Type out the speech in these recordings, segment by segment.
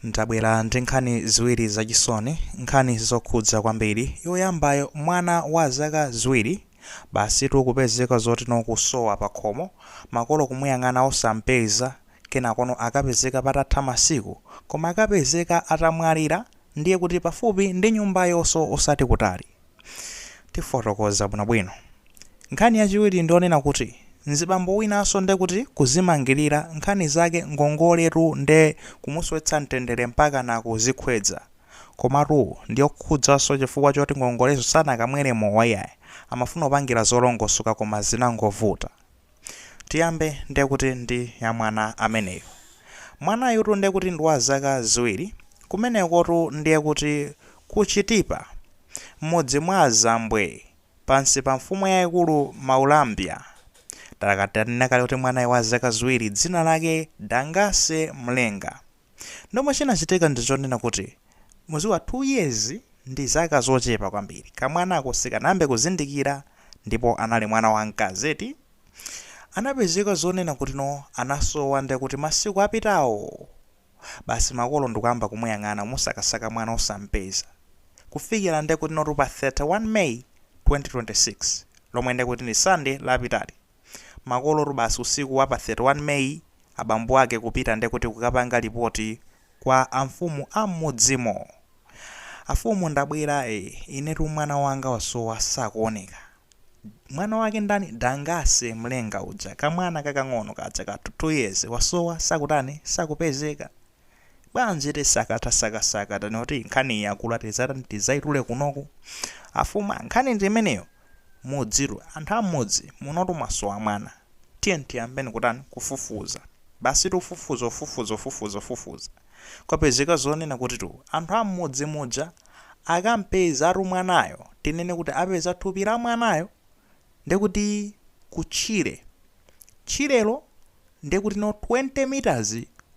Ndabwera ndi nkhani ziwiri zachisoni, nkhani zokhudza kwambiri. Yoyambayo, mwana wa zaka ziwiri basi tikupezeka zoti kusowa pa khomo, makolo kumuyang'ana osampeza, kenakono akapezeka patatha masiku, koma akapezeka atamwalira, ndiye kuti pafupi ndi nyumbayonso osati kutali. Tifotokoza bwinobwino. Nkhani yachiwiri ndionena kuti mzibambo winanso nde kuti kuzimangirira nkhani zake ngongoletu nde kumuswetsa mtendere mpaka na kuzikhwedza. Komatu ndiyokhudzanso chifukwa choti ngongolezo sanakamwere mowa yaye, amafuna kupangira zolongosoka koma zinangovuta. Tiyambe nde kuti ndi ya mwana ameneyo. Mwanayu nde kuti ndi wa zaka ziwiri, kumenekotu ndiye kuti kuchitipa mmodzi mwa azambwe pansi pa mfumu yayikulu Maulambya. Talakatanena kuti mwanayu wa zaka ziwiri dzina lake Dangase Mlenga. Ndomwe chinachitika ndichonena kuti muziwa 2 years ndi zaka zochepa kwambiri. Kamwanako sikanambe kuzindikira, ndipo anali mwana wa mkazeti. Anapezeka zonena kuti anasowa nde kuti masiku apitawo. Basi makolo ndikuyamba kumuyang'ana musakasaka mwana osampeza. Kufikira nde kuti pa 31 May 2026, lomwe nde kuti ni Sunday lapitali. Makolo basi usiku wa pa 31 May abambo ake kupita nde kuti kukapanga ripoti kwa amfumu ammudzimo. Afumu ndabwera inetu mwana wanga wasowa sakuoneka. Mwana wake ndani? Dangase Mlenga uja, kamwana kakang'ono kaja ka 2 years wasowa sakutani sakupezeka. Bwanji tisakata noti nkhani yakulatizata tizaitule kunoku. Afumu nkhani ndimeneyo mudziru anthu amodzi munotu mwasowa mwana. Tiyambeni kutani kufufuza. Basi tufufuza. Kwapezeka zonena kuti anthu amodzi muja akampeza atu mwanayo, tinene kuti apeza thupi la mwanayo, ndekuti kutchire. Tchirelo ndekuti 20 meters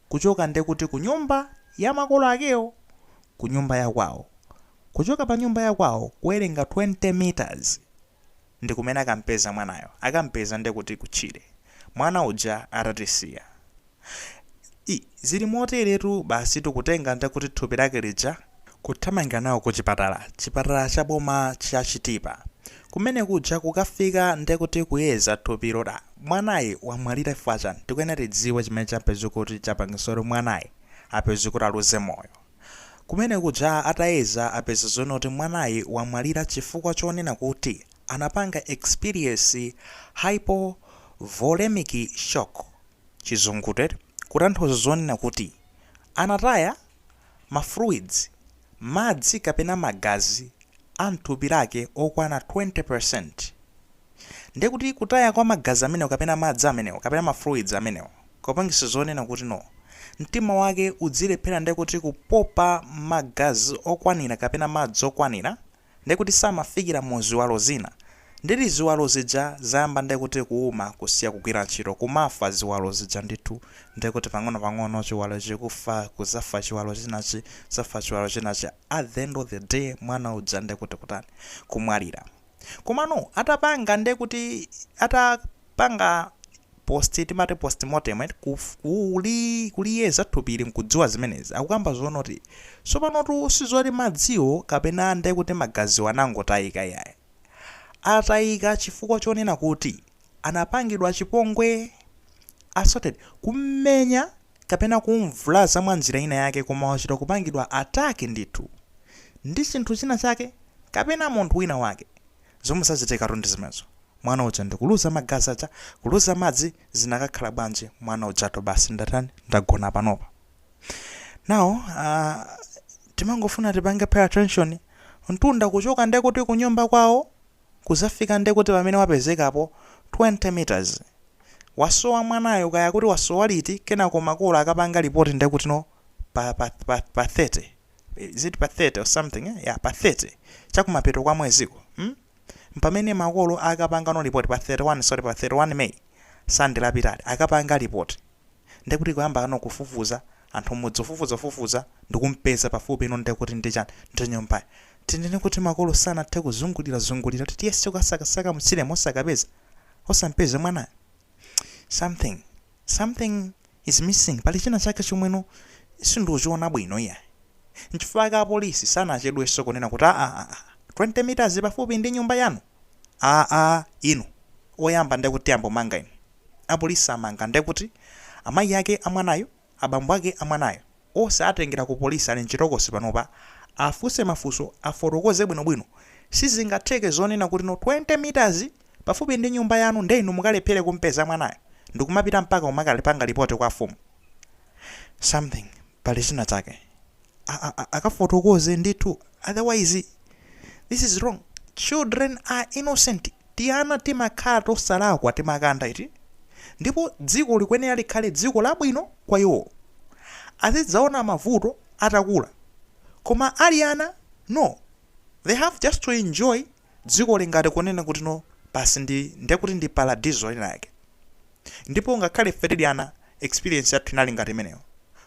kuchoka ndekuti ku nyumba ya makolo akewo ku nyumba ya kwawo. Kuchoka pa nyumba ya kwawo kuwerenga 20 meters ndi kumene akampeza mwanayo. Akampeza ndekuti kutchire. Mwana uja atatisiya. Zili moteretu basi tikutenga ndekuti thupi lake lija kuthamanga nawo ku chipatala cha boma cha Chitipa. Kumene kuja kukafika ndekuti kuyeza thupilo la mwanayi wamwalira chifukwa tikuyenera tidziwe chimene chapeza kuti chapangisoro mwanayi apeza kuti aluze moyo. Kumene kuja atayeza apeza zonoti mwanayi wamwalira chifukwa chonena kuti anapanga experience hypovolemic shock, chizungutere kutanthauza zonena kuti anataya mafluids, madzi kapena magazi anthupi lake okwana 20%. Ndekuti kutaya kwa magazi amenewo kapena madzi amenewo kapena mafluids amenewo kupangisa zonena kuti mtima wake udzilephera ndekuti kupopa magazi okwanira kapena madzi okwanira, ndekuti samafikira mu ziwalo zina. Ndiri ziwalo zija zayamba ndekuti kuuma kusiya kugwira ntchito, kumafa ziwalo zija ndithu, ndekuti pang'ono chiwalo chikufa kuzafa chiwalo chinachi, zafa chiwalo chinachi. At the end of the day mwana uja ndekuti kutani kumwalira. Komano atapanga ndekuti atapanga timati postmortem kuliyeza thupili nkudziwa zimenezi. Akukamba zonoti sopanotu sizoti madziwo kapena ndekuti magazi wanangotayika yaye. Atayika chifukwa chonena kuti anapangidwa chipongwe, assaulted, kummenya kapena kumvulaza mwa njira ina yake, koma wachita kupangidwa ataki ndithu ndi chinthu china chake kapena munthu wina wake. Zomwe sachitika ndi zimenezo. Mwana uja ndikuluza magazi aja, kuluza madzi, zinakakhala bwanji mwana ujato basi ndagona panopa. Now timangofuna tipange pay attention. Mtunda kuchoka ndekuti kunyumba kwawo kuzafika ndekuti pamene wapezekapo 20 meters. Wasowa mwanayo kaya kuti wasowa liti, kenako makolo akapanga ripoti ndekuti pa 30. Is it pa 30 or something? Yeah, pa 30. Chakumapeto kwa mweziko. Mpamene makolo akapanga ripoti pa 31 May Sunday lapitali akapanga ripoti. Ndekuti kuyamba kufufuza anthu mudzofufuza ndikumpeza pafupi ndekuti ndichani ndinyumba. Tinene kuti makolo sana te kuzungulira kuti yese kasakasaka mtsire mosakapeza osampeza mwana. Something is missing. Pali china chake chomweno sindiuchiona bwino iya. Nchifukwa apolisi sanachedwenso kunena kuti 20 meters pafupi ndi nyumba yanu. Inu oyamba ndekuti ambomanga inu. Apolisi amanga ndekuti amayi ake amwanayo, abambo ake amwanayo onse atengera ku polisi ali mchitokosi panopa afunse mafunso afotokoze bwinobwino. Sizingatheke zonena kuti 20 meters pafupi ndi nyumba yanu ndenu mukalephere kumpeza mwanayo ndikumapita mpaka umakalipanga ripoti kwa fumu. Something pali china chake akafotokoze nditu, otherwise this is wrong. Children are innocent. Tiana timakhala tosalakwa timakanda iti, ndipo dziko likwenera likhale dziko labwino kwa iwo. Azidzaona mavuto atakula, koma ali ana no, they have just to enjoy dziko lingati kunena kuti no basi ndekuti ndi paradiso linake. Ndipo ngakhale fetedi ana experience yathu inali ngati imeneyo,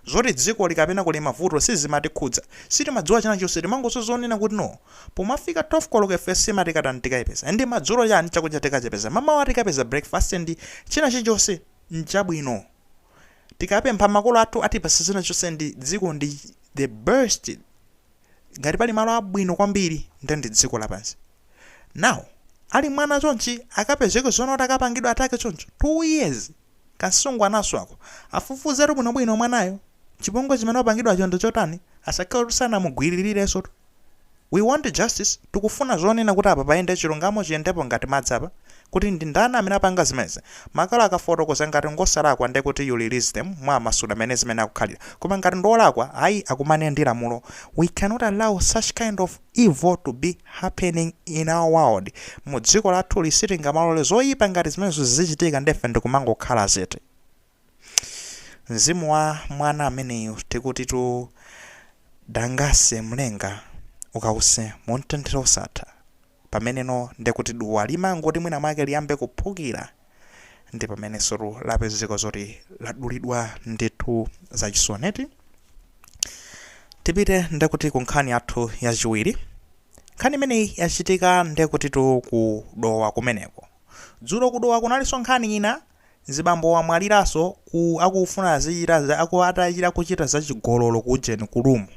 zoti dziko likapena kuli mavuto sizimatikhudza, sitimadziwa chilichonse, timangozonena kuti no pomafika 12 koloko ife simatikatandika ipeza, ndi madzulo yani chakudya tikachepeza, mama wati kapeza breakfast ndi china chilichonse nchabwino. Tikapempha makolo athu atipasa china chonse ndi dziko ndi the best, ngati pali malo abwino kwambiri ndi dziko lapansi. Now ali mwana chonchi akapezeka zonoti akapangidwa atake choncho 2 years kasungu anaso ako afufuzeru bwinobwino mwanayo chipongwe chimene apangidwa chondo chotani asakhala sana mugwiririreso. We want justice. Tikufuna zonena kuti apa paende chilungamo chiyendepo ngati madzi apa, kuti ndi ndani amene apanga zimene makolo akafotokoza ngati ngosalakwa ndi kuti you release them mwa masuda amene zimene akukhalira, koma ngati ndolakwa ayi akumane ndi lamulo. We cannot allow such kind of evil to be happening in our world. Mu dziko lathu lisitinga malole zoyipa ngati zimenezo zichitika ndefe ndikumangokhala zete. Mzimu wa mwana ameneyo tikuti tu dangase mlenga ukause muntendere osatha, pameneno ndekuti duwa limangoti mwina mwake liyambe kuphukira, ndi pamene sotu lapezeka zoti ladulidwa ndithu zachisoneti. Tipite ndekuti ku nkhani yathu yachiwiri. Nkhani imeneyi yachitika ndekuti tu kudowa kumeneko. Dzulo kudowa kunalinso nkhani ina, zibambo wamwaliraso akufuna azichita atachita kuchita zachigololo kujeni kulumu.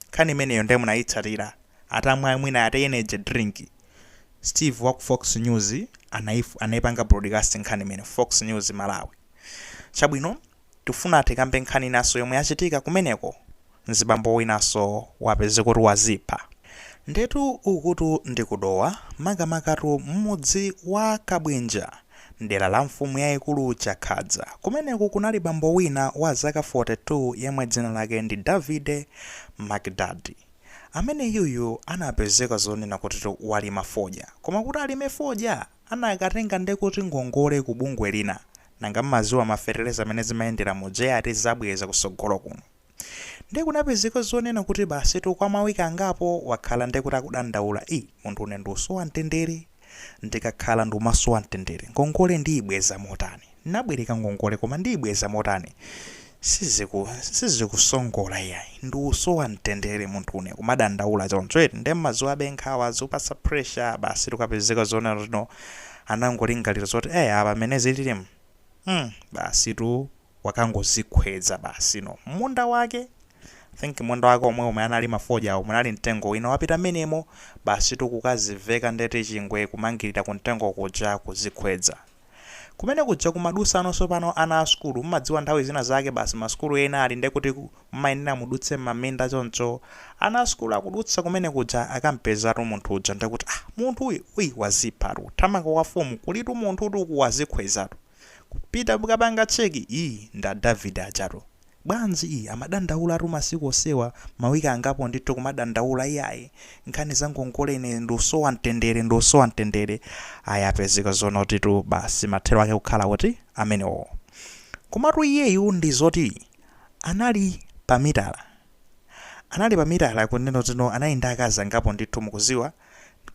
Nkhani imeneyo ndiye munayitsatira atamwa mwina ate energy drink. Steve wa Fox News anaipanga broadcast nkhani imene Fox News Malawi. Chabwino tifuna tikambe nkhani naso yomwe yachitika kumeneko, mzibambo winaso wapeze kuti wazipha. Ndetu ukutu ndikudowa magamakatu mmudzi wa Kabwenja ndera la mfumu yayikulu Chakadza. Kumeneko kunali bambo wina wa zaka 42 yemwe dzina lake ndi David Magdadi, amene yuyu anapezeka zonena kuti wali mafodya, koma kuti alime fodya anakatenga ndekuti ngongole ku bungwe lina nanga maziwa mafereleza amene zimayendera mu JRT zabweza kusogolo kuno. Ndikunapezeka zonena kuti basi tu kwa mawiki angapo wakhala ndekuti akudandaula munthu une ndiusowa mtendere, ndikakhala ndiumasowa mtendere, ngongole ndiyibweza motani, nabwereka ngongole koma ndiyibweza motani, sizikusongola yayi, ndiusowa mtendere munthu une kumadandaula choncho eti ndi mazuwa abenkhawa zopasa pressure. Basi tukapezeka zonena zino anangolingalira zoti apa amene zililimu basi tu wakangozikhweza basi no munda wake. Think munda wake omwe anali mafodya omwe anali mtengo wina wapita menemo, basi tu kukaziveka ndete chingwe kumangirira ku mtengo kuja kuzikhweza. Kumene kuja kumadusa anonso pano ana a skulu mumadziwa nthawi zina zake basi maskulu ena ali ndekuti mmayenera mudutse maminda choncho, ana a skulu akudutsa kumene kuja akampezatu munthu uja ndekuti munthu uyu wazipha thamanga kwa fumu kulitu munthu uti wazikhwezatu kupita bukapanga cheki nda David ajatu bwanzi amadandaula tu masiku osewa mawiki angapo ndithu kumadandaula iyayi nkhani za ngongole ine ndiusowa mtendere ayapezeka zonoti tu basi mathero ake kukhala kuti amenewo. Komatu iyeyu ndi zoti anali pamitala kunena zino anayenda akazi angapo ndithu mukuziwa,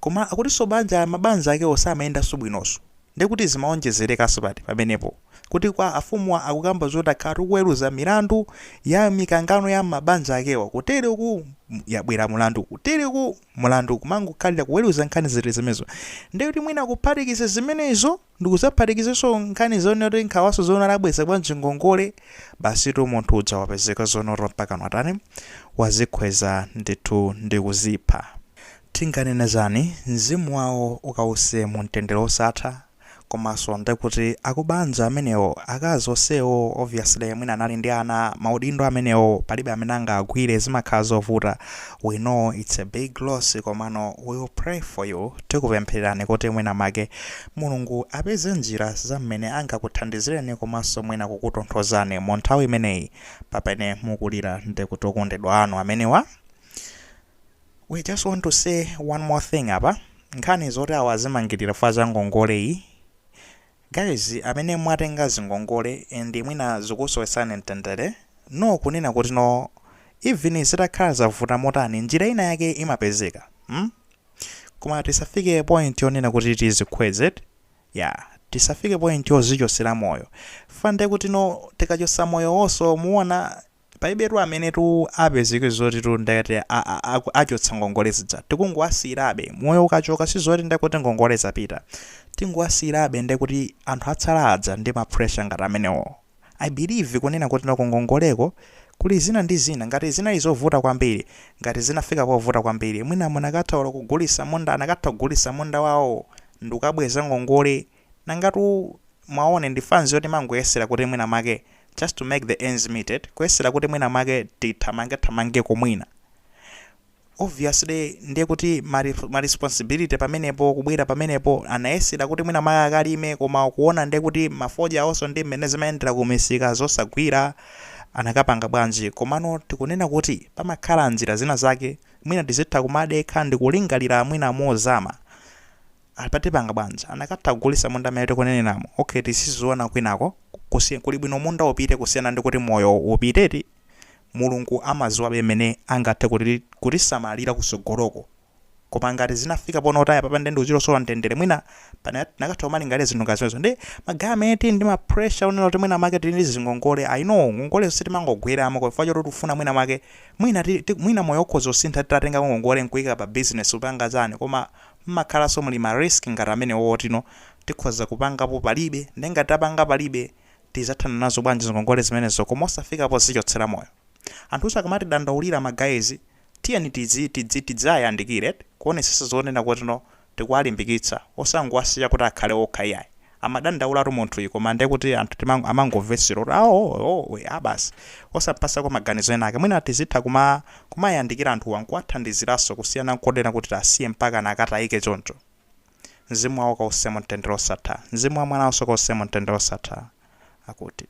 koma akutinso mabanja ake osamayenda subwinoso. ndikuti zimaonjezerekaso pamenepo kuti kwa afumu akukamba zoti akhala kuweruza milandu ya mikangano ya mabanja akewa kutere ku yabwera mulandu kutere ku mulandu kumangokhalira kuweruza nkhani ziti zimenezo ndikuti mwina kuphatikiza zimenezo ndikuzaphatikizenso nkhani zonoti nkhawaso zona labweza bwanji ngongole basitu munthu uja wapezeka zonoro mpaka nwatani wazikhweza ndithu ndikuzipha. Tinganenezani mzimu wawo ukause mu mtendere osatha komanso ndikuti akubanja amenewo akazi onsewo obviously mwina anali ndi ana maudindo amenewo palibe amene angagwire zimakhala zovuta. We know it's a big loss komano we will pray for you tikupemphererani kuti mwina make mulungu apeze njira zamene angakuthandizireni komanso mwina kukutonthozani mu nthawi imeneyi pamene mukulira ndikuti okondedwa anu amenewa. We just want to say one more thing apa nkhani zoti awazimangirira fa za ngongole iyi. Guys, amene mwatenga zingongole ndi mwina zikusowetsani mtendere no kunena kuti no even zitakhala zavuta motani njira ina yake imapezeka. Koma tisafike point yonena kuti tizikhweze. Tisafike point yozichosera moyo. Fande kuti no tikachosa moyo wonso muona paibetu amene tu apezeke zoti tu ndakati achotsa ngongole zija tikungowasirabe moyo ukachoka sizoti ndakuti ngongole zapita tingowasirabe ndekuti anthu atsala adza ndi ma pressure ngati amenewo. I believe kunena kuti ngongoleko kuli zina ndi zina ngati zina izovuta kwambiri ngati zinafika povuta kwambiri mwina munakatha kugulisa munda anakatha kugulisa munda wawo ndikabweza ngongole nangatu mwaone ndifanzi yoti mangoyesera kuti mwina make just to make the ends meet kuyesera kuti mwina make tithamange komwina. Obviously ndiye kuti ma responsibility pamenepo kubwera pamenepo anayesera kuti mwina make akalime koma kuona ndiye kuti mafoja awonso ndi mmene zimayendera kumisika zosagwira anakapanga bwanji komano tikunena kuti pamakhala njira zina zake mwina tizitha kumadekha ndikulingalira mwina mozama apatipanga bwanji anakatha kugulisa munda mmene tikunenenamo. Okay, tisizoona kwinako kuli bwino munda upite kusiyana ndi kuti moyo upiteti mulungu amaziwabe mmene angathe kutisamalira kusogoloko. Koma ngati zinafika pono taya papande ndi uchilosowa mtendere mwina nakatha kumalingalira zinthu ngazimenezo ndi magameti ndi ma pressure unena kuti mwina make tili ndi zingongole. I know ngongole sitimangogweramo kwa chifukwa choti tifuna mwina make mwina moyo ukhoza usintha titatenga ngongole nkuyika pa business upanga zani koma mmakhalanso muli ma risk ngati amene wotino tikhoza kupangapo palibe ndengati tapanga palibe tizathana nazo bwanji zingongole zimenezo koma osafikapo zichotsera moyo. Anthu akamati dandaulira magayizi tiyeni tidzayandikire kuonesesa zonena kuti no tikuwalimbikitsa osangowasiya kuti akhale okha iyayi amadandaulatu munthu koma ndiye kuti anthu amangomvetsera kuti abasi osapasa kwa maganizo ena ake mwina tizitha kumayandikira anthu wankuwathandiziraso kusiyana nkodera kuti tasiye mpaka nakatayike choncho. Mzimu wawo kausse mu mtendere osatha mzimu wa mwana wonso kausse mu mtendere osatha akuti.